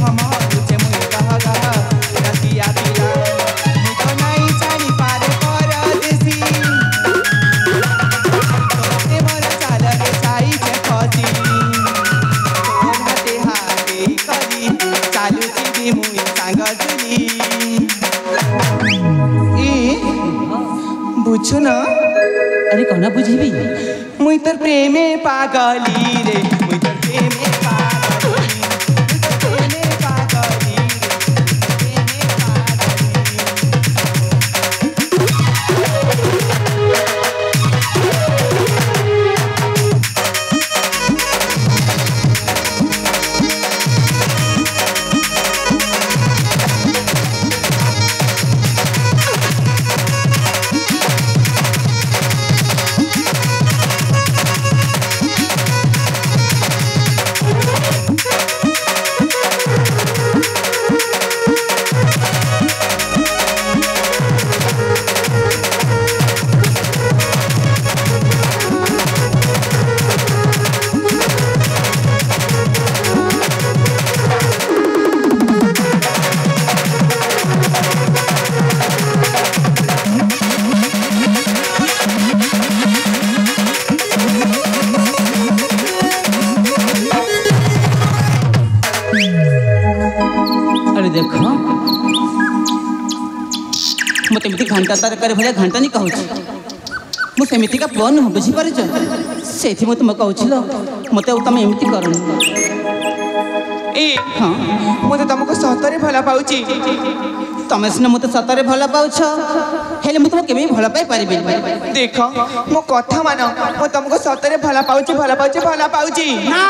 हमारुचे मुई गह गह रतिया पिला मुई तो नहीं जानी पारे परदेसी तोते मोर चाल रे चाई जे फसी तोर हाते हाते करी चालुची भी मुई सांग जुली ए बुझु न अरे कौन बुझी मुई तर प्रेमे पागली रे मुई तर प्रेमे पागली देख मत घंटा तरकारी भाई घंटा नहीं कहूँ मुझे का पुआ नुह बुझीपार से तुम कहूल मत तुम एमती कर हाँ मुझे तुमको सतरे भल पाऊँ तमें सीना मत सतरे भल पाउछ हेले मुझे तुमको केमी भल पाई पारि देख मो कथा मान मु तुमको सतरे भल पाऊँ भल पाऊँ भल पाऊँ ना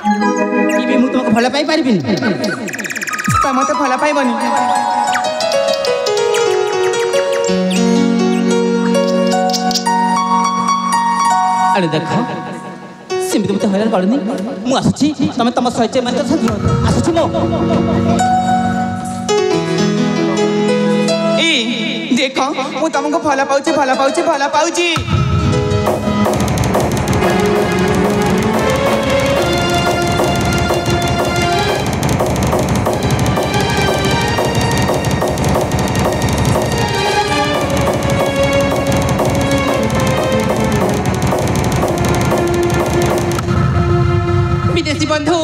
मुझे तुमको भल पाई पारि तो मत भल पाइबनी अरे देख सेमती मत हैरान करनी मु आसुची तुम तुम सहित आसुची मो देख मु तुमको भल पाऊँ भल पाऊँ भल पाऊँ विदेशी बंधु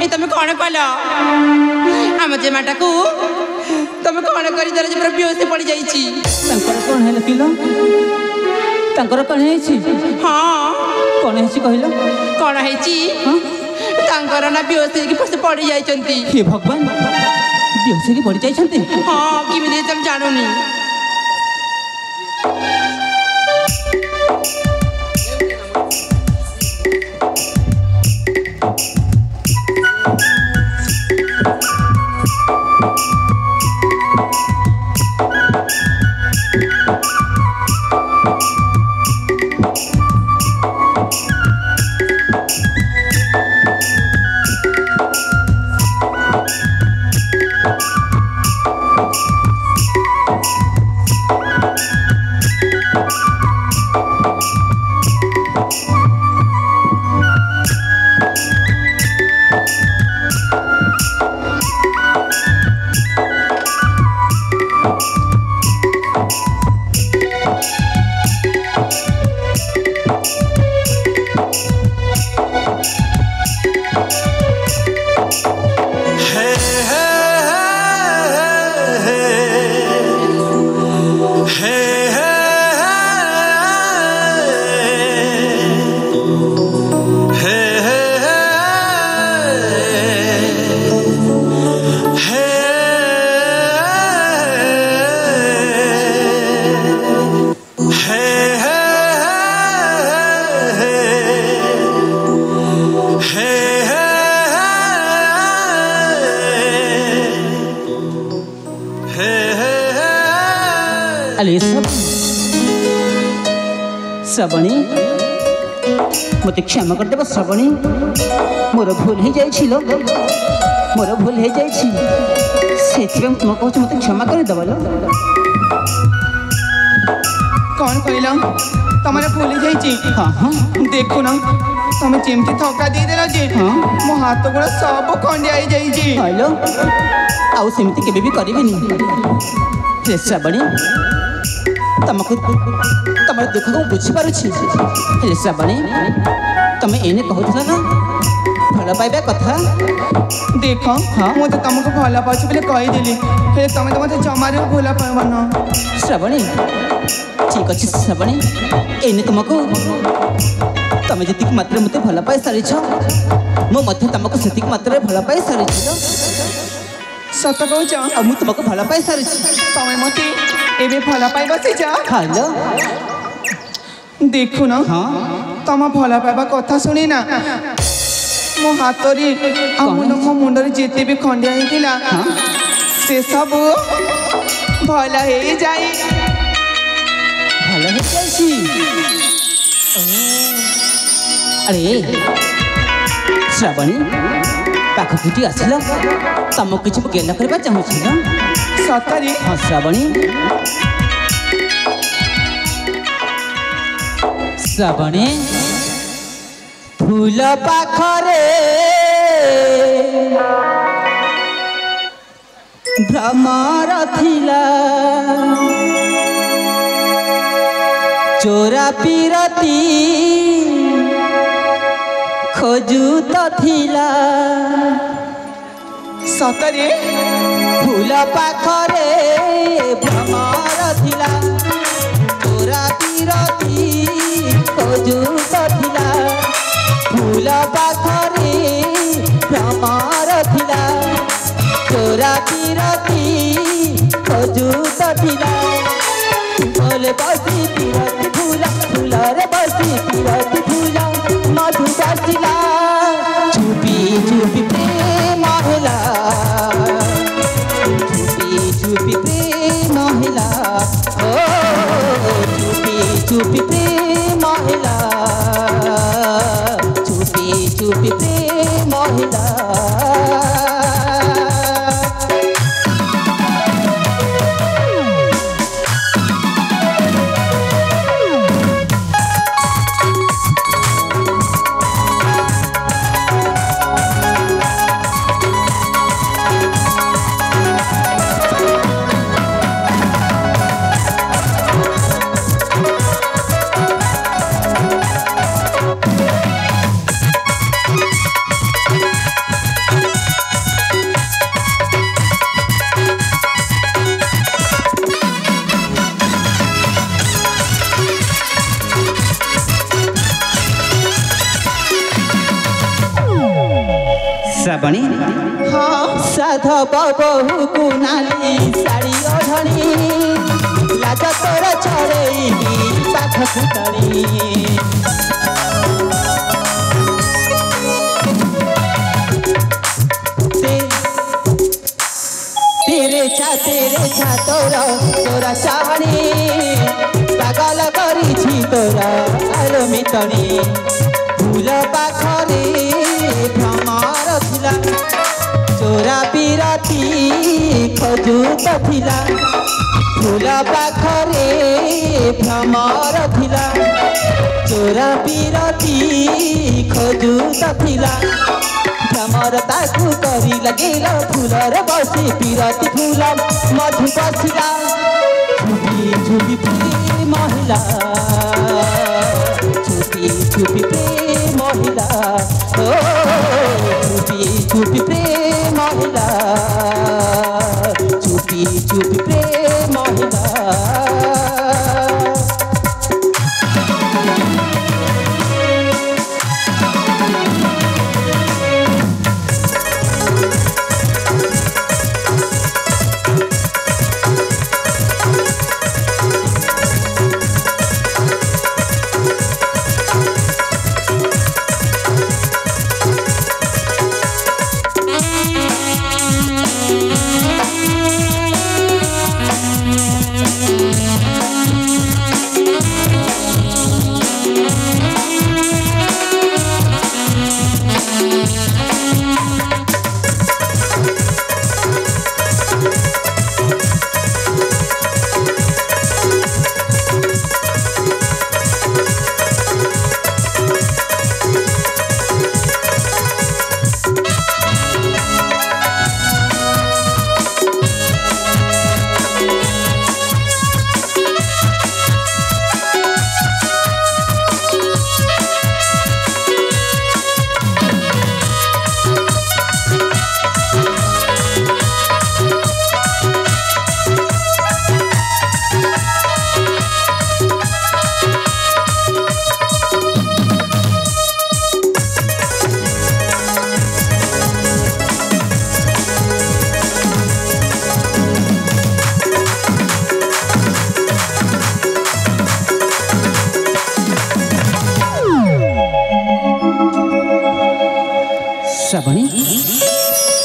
ए तुम कौन कल आम जेमाटा को तुम कौन कर पूरा बेहोश पड़ जाइए कौन है किलो तंकर कौन है हाँ कौन है कहल कौन है ना बेहोश पड़ जाइए हे भगवान बेहोश पड़ जाइए हाँ किमी तुम जानूनी श्रवणी मत क्षमा करदेव श्रवणी मोर भूल हो जाइल मोर भूल हो जाए तुम कहूँ मत क्षमा करदेव कौन कहल तुम भूल जाइए हाँ हाँ देखुन ତମେ ଯେମିତି ଥକା ଦେଇଦେଲ ଯେ ହଁ। ମୋ ହାତ ଗୋଡ଼ ସବୁ ଖଣ୍ଡିଆ ହେଇଯାଇଛି। ହ୍ୟାଲୋ ଆଉ ସେମିତି କେବେ ବି କରିବିନି ହେ ଶ୍ରାବଣୀ ତମକୁ ତମର ଦୁଃଖକୁ ମୁଁ ବୁଝିପାରୁଛି ହେଲେ ଶ୍ରାବଣୀ ତମେ ଏଇନେ କହୁଥିଲ ନା ଭଲ ପାଇବା କଥା ଦେଖ ହଁ। ମୁଁ ତ ତମକୁ ଭଲ ପାଉଛି ବୋଲି କହିଦେଲି ହେଲେ ତମେ ତ ମୋତେ ଜମାରୁ ଭଲ ପାଇବନ। ଶ୍ରାବଣୀ ଠିକ୍ ଅଛି ଶ୍ରାବଣୀ ଏଇନେ ତୁମକୁ ତମେ ଯେତିକି ମାତ୍ରାରେ ମୋତେ ଭଲ ପାଇ ସାରିଛ ମୁଁ ମଧ୍ୟ ତମକୁ ସେତିକି ମାତ୍ରାରେ ଭଲ ପାଇ ସାରିଛି ତ ସତ କହୁଛ ଆଉ ମୁଁ ତୁମକୁ ଭଲ ପାଇ ସାରିଛି ତମେ ମୋତେ ଏବେ ଭଲ ପାଇ ବସିଛ। ହ୍ୟାଲୋ ଦେଖୁନ ହଁ ତମ ଭଲ ପାଇବା କଥା ଶୁଣି ନା ମୋ ହାତରେ ଆଉ ମୋ ମୁଣ୍ଡରେ ଯେତେ ବି ଖଣ୍ଡିଆ ହେଇଥିଲା ହଁ ସେ ସବୁ ଭଲ ହେଇଯାଏ। ଭଲ ହେଇଯାଇଛି ଆରେ ଶ୍ରାବଣୀ ପାଖକୁ ଟିକେ ଆସିଲ ତମକୁ କିଛି ମୁଁ ଗେଲ କରିବା ଚାହୁଁଛି ନା ସତରେ ହଁ ଶ୍ରାବଣୀ ଶ୍ରାବଣୀ ଫୁଲ ପାଖରେ ଭ୍ରମର ଥିଲା ଚୋରା ପିରତି ଖୋଜୁତ ଥିଲା ସତରେ ଫୁଲ ପାଖରେ ଭ୍ରମର ଥିଲା ଚୋରା ପିରତି ଖୋଜୁତ ଥିଲା ଫୁଲ ପାଖରେ ଭ୍ରମର ଥିଲା ଚୋରା ପିରତି ଖୋଜୁତ ଥିଲା ଫୁଲରେ ବସି ପିରତି ଫୁଲ ଫୁଲରେ ବସି ପିରତି ଫୁଲ ମଧୁ ବାସିଲା ଚୁପି ଚୁପି ପ୍ରେମ ହେଲା ଚୁପି ଚୁପି ପ୍ରେମ ହେଲା ଓ ଚୁପି ଚୁପି ପ୍ରେମ ହେଲା ଚୁପି ଚୁପି ପ୍ରେମ ହେଲା ଶ୍ରାବଣୀ ହଁ ସାଧବ ବହୁକୁ ନାଲି ଶାଢ଼ୀ ଓଢ଼ଣୀ ଲାଜ ତୋର ଛଡ଼େଇକି ପାଖକୁ ତଳି तेरे छा तोरा तोरा चावणी पागल करी तोरा आलो मितणी फूल पाखरे भ्रमर थिला चोरा पिरती खजुत थिला फूल पाखरे भ्रमर थिला चोरा पिरती खजुत थिला भ्रमर ताकू करी लगेल फूलर बसी पिरती फूल मधु बसिला छुपी छुपी प्रेम महिला छुपी छुपी प्रेम महिला ओ छुपी छुपी प्रेम महिला छुपी छुपी प्रेम महिला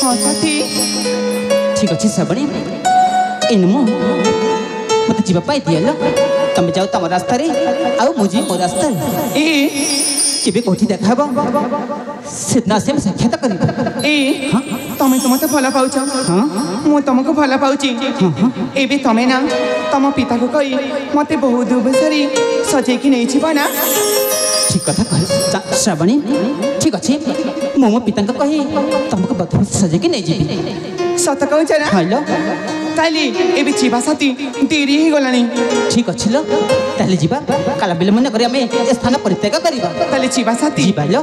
हाँ साथी ठीक अच्छे श्रावणी इनमु मत जीवा पाई दियल तुम जाओ तुम रास्ता रे आउ मुझे मो रास्ता ए केबे कोठी देखाबो सिद्धना से साक्षात करिबो ए तमे तो मते भला पाउछ हां मु तुमको भला पाउची एबे तमे ना तम पिता को कही मते बहुत दुबसरी सजे कि नहीं छिबा ना ठीक कथा कह श्रावणी ठीक अच्छे मो मो पिता को कही तुमको बधु सजे कि नहीं जीबी सत कहूछ ना हाइलो ताली एबे छिबा साथी देरी ही गलानी ठीक अच्छे लो ताले जीबा काला बिलमन करी हमें स्थान परित्याग करिबा ताली छिबा साथी जीबा लो